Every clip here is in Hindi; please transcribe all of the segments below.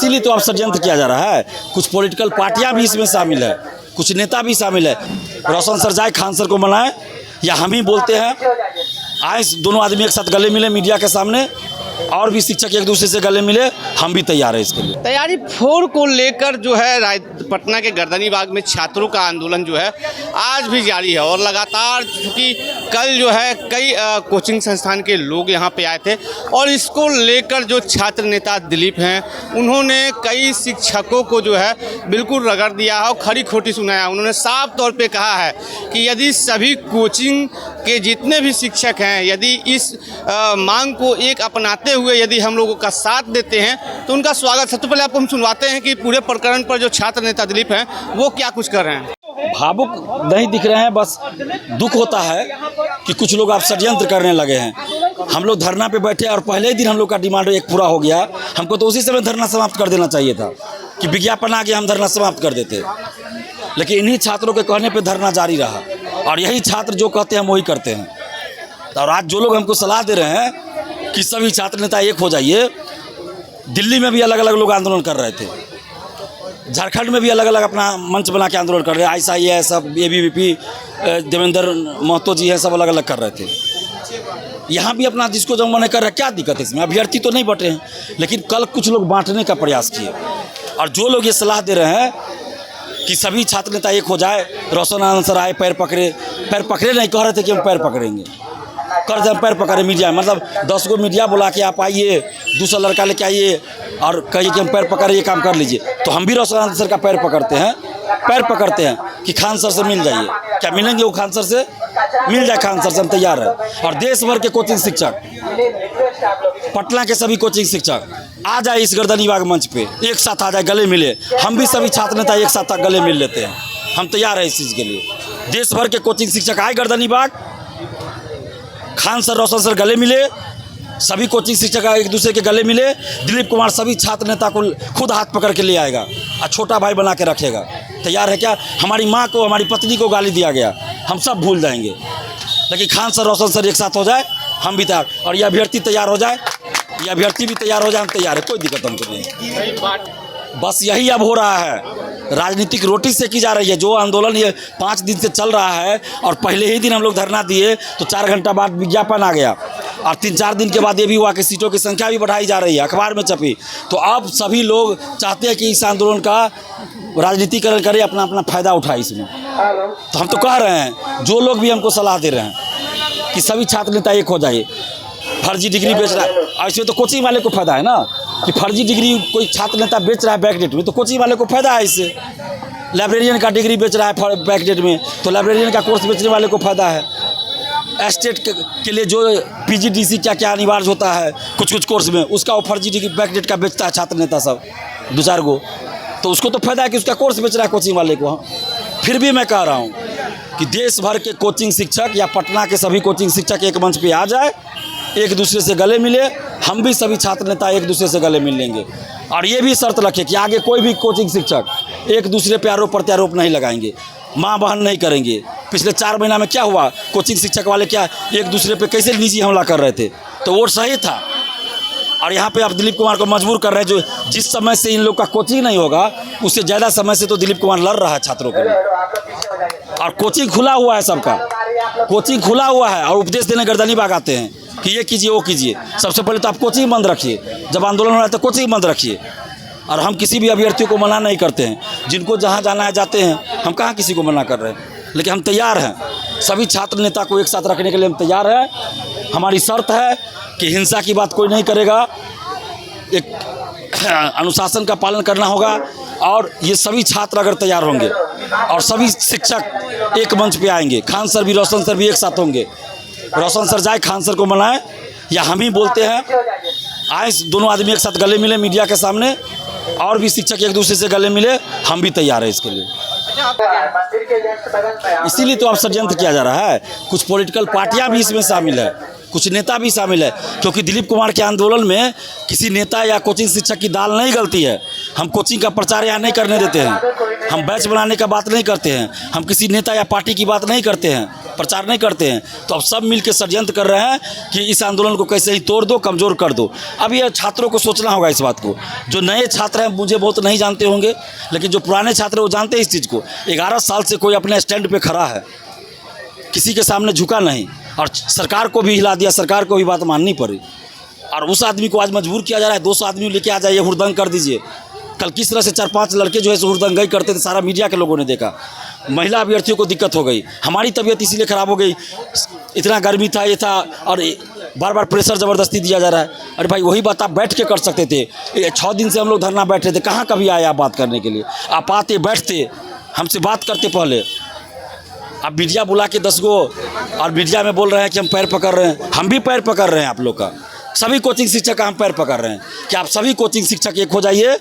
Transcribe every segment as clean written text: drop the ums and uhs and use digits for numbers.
इसीलिए तो अब षड्यंत्र किया जा रहा है। कुछ पॉलिटिकल पार्टियां भी इसमें शामिल है, कुछ नेता भी शामिल है। रोशन सर जाए, खान सर को मनाएं, या हम ही बोलते हैं आए दोनों आदमी एक साथ गले मिले मीडिया के सामने, और भी शिक्षक एक दूसरे से गले मिले, हम भी तैयार हैं इसके लिए। तैयारी 4 को लेकर जो है पटना के गर्दनीबाग में छात्रों का आंदोलन जो है आज भी जारी है और लगातार, क्योंकि कल जो है कई कोचिंग संस्थान के लोग यहाँ पे आए थे और इसको लेकर जो छात्र नेता दिलीप हैं उन्होंने कई शिक्षकों को जो है बिल्कुल रगड़ दिया है और खरी खोटी सुनाया। उन्होंने साफ तौर पे कहा है कि यदि सभी कोचिंग के जितने भी शिक्षक हैं यदि इस मांग को एक अपनाते हुए यदि हम लोगों का साथ देते हैं तो उनका स्वागत। सबसे पहले आपको हम सुनवाते हैं कि पूरे प्रकरण पर जो छात्र नेता दिलीप हैं वो क्या कुछ कर रहे हैं। भावुक नहीं दिख रहे हैं, बस दुख होता है कि कुछ लोग अब षड्यंत्र करने लगे हैं। हम लोग धरना पे बैठे और पहले ही दिन हम लोग का डिमांड एक पूरा हो गया। हमको तो उसी समय धरना समाप्त कर देना चाहिए था कि विज्ञापन आगे हम धरना समाप्त कर देते, लेकिन इन्हीं छात्रों के कहने पर धरना जारी रहा और यही छात्र जो कहते हैं वही करते हैं। और आज जो लोग हमको सलाह दे रहे हैं कि सभी छात्र नेता एक हो जाइए, दिल्ली में भी अलग अलग लोग आंदोलन कर रहे थे, झारखंड में भी अलग अलग अपना मंच बना के आंदोलन कर रहे हैं। ऐसा ही है, सब ABVP देवेंद्र महतो जी हैं, सब अलग अलग कर रहे थे। यहाँ भी अपना जिसको जो मन कर रहा है, क्या दिक्कत है इसमें? अभ्यर्थी तो नहीं बटे हैं, लेकिन कल कुछ लोग बांटने का प्रयास किए। और जो लोग ये सलाह दे रहे हैं कि सभी छात्र नेता एक हो जाए, रोशन आनंद सर आए पैर पकड़े नहीं कह रहे थे कि हम पैर पकड़ेंगे, कर दे पैर पकड़े मीडिया, मतलब 10 गो मीडिया बुला के आप आइए, दूसरा लड़का लेके आइए और कहिए कि हम पैर पकड़े, ये काम कर लीजिए। तो हम भी रोशन आनंद सर का पैर पकड़ते हैं कि खान सर से मिल जाइए। क्या मिलेंगे वो खान सर से? मिल जाए खान सर से, हम तैयार हैं। और देश भर के कोचिंग शिक्षक, पटना के सभी कोचिंग शिक्षक आ जाए इस गर्दनीबाग मंच पे, एक साथ आ जाए, गले मिले। हम भी सभी छात्र नेता एक साथ गले मिल लेते हैं, हम तैयार हैं इस चीज़ के लिए। देश भर के कोचिंग शिक्षक आए गर्दनीबाग, खान सर रोशन सर गले मिले, सभी कोचिंग शिक्षक एक दूसरे के गले मिले। दिलीप कुमार सभी छात्र नेता को खुद हाथ पकड़ के ले आएगा और छोटा भाई बना के रखेगा। तैयार है क्या? हमारी माँ को, हमारी पत्नी को गाली दिया गया, हम सब भूल जाएंगे, लेकिन खान सर रोशन सर एक साथ हो जाए, हम भी तैयार। और ये अभ्यर्थी तैयार हो जाए, ये अभ्यर्थी भी तैयार हो जाए, हम तैयार है, कोई दिक्कत हमको नहीं। बस यही अब हो रहा है, राजनीतिक रोटी सेकी जा रही है। जो आंदोलन ये 5 दिन से चल रहा है और पहले ही दिन हम लोग धरना दिए तो 4 घंटा बाद विज्ञापन आ गया और 3-4 दिन के बाद ये भी हुआ कि सीटों की संख्या भी बढ़ाई जा रही है, अखबार में छपी। तो अब सभी लोग चाहते हैं कि इस आंदोलन का राजनीतिकरण करे, अपना अपना फ़ायदा उठाए इसमें। तो हम तो कह रहे हैं, जो लोग भी हमको सलाह दे रहे हैं कि सभी छात्र नेता एक हो जाइए। फर्जी डिग्री बेच रहा है, ऐसे तो कोचिंग वाले को फायदा है ना, कि फर्जी डिग्री कोई छात्र नेता बेच रहा है बैकडेट में, तो कोचिंग वाले को फायदा है इससे। लाइब्रेरियन का डिग्री बेच रहा है बैकडेट में, तो लाइब्रेरियन का कोर्स बेचने वाले को फायदा है। एस्टेट के लिए जो PGDC क्या अनिवार्य होता है कुछ कोर्स में, उसका वो फर्जी डिग्री बैकडेट का बेचता है छात्र नेता सब 2-4 गो, तो उसको तो फायदा है कि उसका कोर्स बेच रहा है कोचिंग वाले को। फिर भी मैं कह रहा हूँ कि देश भर के कोचिंग शिक्षक या पटना के सभी कोचिंग शिक्षक एक मंच पे आ जाए, एक दूसरे से गले मिले, हम भी सभी छात्र नेता एक दूसरे से गले मिल लेंगे। और ये भी शर्त रखें कि आगे कोई भी कोचिंग शिक्षक एक दूसरे पे आरोप प्रत्यारोप नहीं लगाएंगे, माँ बहन नहीं करेंगे। पिछले 4 महीना में क्या हुआ, कोचिंग शिक्षक वाले क्या एक दूसरे पे कैसे निजी हमला कर रहे थे, तो वो सही था। और यहाँ पे आप दिलीप कुमार को मजबूर कर रहे हैं, जो जिस समय से इन लोग का कोचिंग नहीं होगा उससे ज़्यादा समय से तो दिलीप कुमार लड़ रहा है छात्रों के लिए। और कोचिंग खुला हुआ है, सबका कोचिंग खुला हुआ है, और उपदेश देने गर्दनीबाग आते हैं कि ये कीजिए वो कीजिए। सबसे पहले तो आप कोचिंग बंद रखिए, जब आंदोलन हो रहा है तो कोचिंग बंद रखिए। और हम किसी भी अभ्यर्थियों को मना नहीं करते हैं, जिनको जहाँ जाना है जाते हैं, हम कहाँ किसी को मना कर रहे हैं। लेकिन हम तैयार हैं, सभी छात्र नेता को एक साथ रखने के लिए हम तैयार हैं। हमारी शर्त है कि हिंसा की बात कोई नहीं करेगा, एक अनुशासन का पालन करना होगा। और ये सभी छात्र अगर तैयार होंगे और सभी शिक्षक एक मंच पे आएंगे, खान सर भी रोशन सर भी एक साथ होंगे, रोशन सर जाए, खान सर को मनाएं, या हम ही बोलते हैं आए दोनों आदमी एक साथ गले मिले मीडिया के सामने, और भी शिक्षक एक दूसरे से गले मिले, हम भी तैयार हैं इसके लिए। इसीलिए तो अब षड्यंत्र किया जा रहा है। कुछ पॉलिटिकल पार्टियां भी इसमें शामिल है, कुछ नेता भी शामिल है, क्योंकि दिलीप कुमार के आंदोलन में किसी नेता या कोचिंग शिक्षक की दाल नहीं गलती है। हम कोचिंग का प्रचार यहाँ नहीं करने देते हैं, हम बैच बनाने का बात नहीं करते हैं, हम किसी नेता या पार्टी की बात नहीं करते हैं। प्रचार नहीं करते हैं। तो अब सब मिल के षड्यंत्र कर रहे हैं कि इस आंदोलन को कैसे ही तोड़ दो, कमज़ोर कर दो। अब ये छात्रों को सोचना होगा इस बात को। जो नए छात्र हैं मुझे बहुत नहीं जानते होंगे, लेकिन जो पुराने छात्र हैं वो जानते हैं इस चीज़ को। 11 साल से कोई अपने स्टैंड पे खड़ा है, किसी के सामने झुका नहीं, और सरकार को भी हिला दिया, सरकार को भी बात माननी पड़ी। और उस आदमी को आज मजबूर किया जा रहा है 200 आदमी लेके आ जाइए, हुड़दंग कर दीजिए। कल किस तरह से 4-5 लड़के जो है हुड़दंगई करते थे, सारा मीडिया के लोगों ने देखा। महिला अभ्यर्थियों को दिक्कत हो गई, हमारी तबीयत इसीलिए ख़राब हो गई, इतना गर्मी था, ये था, और बार बार प्रेशर ज़बरदस्ती दिया जा रहा है। अरे भाई वही बात आप बैठ के कर सकते थे। 6 दिन से हम लोग धरना बैठे थे, कहाँ कभी आए आप बात करने के लिए? आप आते, बैठते, हमसे बात करते पहले। अब मीडिया बुला के 10 गो, और मीडिया में बोल रहे हैं कि हम पैर पकड़ रहे हैं। हम भी पैर पकड़ रहे हैं आप लोग का, सभी कोचिंग शिक्षक का हम पैर पकड़ रहे हैं कि आप सभी कोचिंग शिक्षक एक हो जाइए,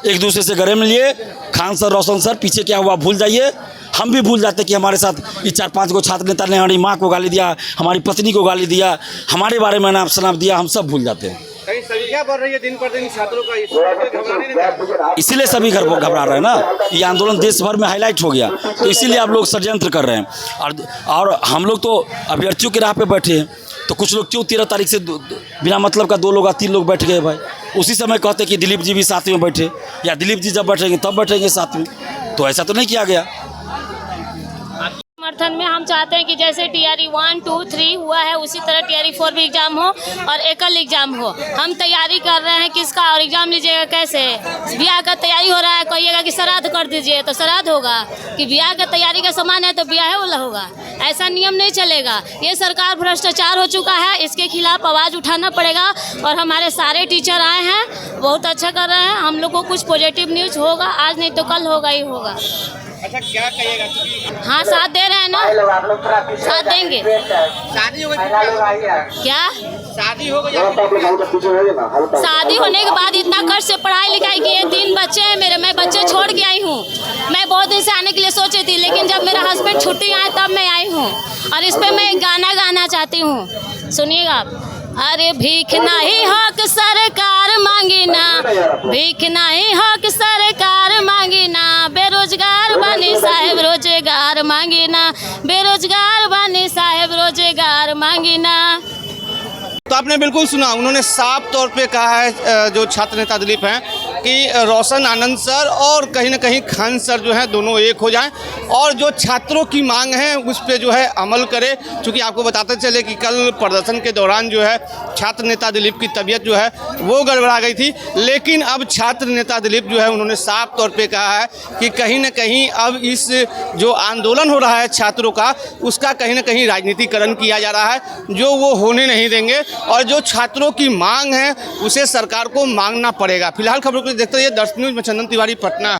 एक दूसरे से गले मिलिए। खान सर, रोशन सर, पीछे क्या हुआ भूल जाइए। हम भी भूल जाते कि हमारे साथ ये 4-5 गो छात्र नेता ने हमारी माँ को गाली दिया, हमारी पत्नी को गाली दिया, हमारे बारे में नाम शनाम दिया, हम सब भूल जाते हैं। कहीं संख्या बढ़ रही है दिन पर दिन छात्रों का, इसीलिए सभी घबरा रहे हैं ना। ये आंदोलन देश भर में हाईलाइट हो गया, तो इसीलिए आप लोग षड्यंत्र कर रहे हैं। और हम लोग तो अभ्यर्थियों की राह पे बैठे हैं, तो कुछ लोग क्यों 13 तारीख से बिना मतलब का 2 लोग 3 लोग बैठ गए भाई। उसी समय कहते कि दिलीप जी भी साथ में बैठे, या दिलीप जी जब बैठेंगे तब बैठेंगे साथ में, तो ऐसा तो नहीं किया गया। समर्थन में हम चाहते हैं कि जैसे TRE 1, 2, 3 हुआ है, उसी तरह TRE 4 भी एग्जाम हो और एकल एग्जाम हो। हम तैयारी कर रहे हैं किसका, और एग्जाम लीजिएगा कैसे? ब्याह का तैयारी हो रहा है, कहिएगा कि श्राद्ध कर दीजिए तो श्राद्ध होगा, कि ब्याह का तैयारी का सामान है तो ब्याह वाला होगा। ऐसा नियम नहीं चलेगा। ये सरकार भ्रष्टाचार हो चुका है, इसके खिलाफ आवाज़ उठाना पड़ेगा। और हमारे सारे टीचर आए हैं, बहुत अच्छा कर रहे हैं। हम लोग को कुछ पॉजिटिव न्यूज़ होगा, आज नहीं तो कल होगा ही होगा। अच्छा क्या कहिएगा? हाँ, साथ दे रहे हैं ना, साथ देंगे। शादी हो गई क्या? शादी हो गई? शादी होने के बाद इतना कष्ट से पढ़ाई लिखाई किए, 3 बच्चे हैं मेरे, मैं बच्चे छोड़ के आई हूँ। मैं बहुत दिन से आने के लिए सोची थी, लेकिन जब मेरा हस्बैंड छुट्टी आए तब मैं आई हूँ। और इस पर मैं एक गाना गाना चाहती हूँ, सुनिएगा आप। अरे भीख नहीं हक सरकार मांगी ना, भीख नहीं हक सरकार मांगी ना, बेरोजगार बनी साहेब रोजगार मांगी ना, बेरोजगार बनी साहेब रोजगार मांगी ना। तो आपने बिल्कुल सुना, उन्होंने साफ तौर पे कहा है जो छात्र नेता दिलीप हैं कि रोशन आनंद सर और कहीं ना कहीं खान सर जो हैं दोनों एक हो जाएं, और जो छात्रों की मांग है उस पे जो है अमल करे। चूँकि आपको बताते चले कि कल प्रदर्शन के दौरान जो है छात्र नेता दिलीप की तबीयत जो है वो गड़बड़ा गई थी, लेकिन अब छात्र नेता दिलीप जो है उन्होंने साफ तौर पे कहा है कि कहीं ना कहीं अब इस जो आंदोलन हो रहा है छात्रों का, उसका कहीं ना कहीं राजनीतिकरण किया जा रहा है, जो वो होने नहीं देंगे। और जो छात्रों की मांग है उसे सरकार को मांगना पड़ेगा। फिलहाल खबरों को देखते रहिए दर्शक न्यूज़ में चंदन तिवारी, पटना।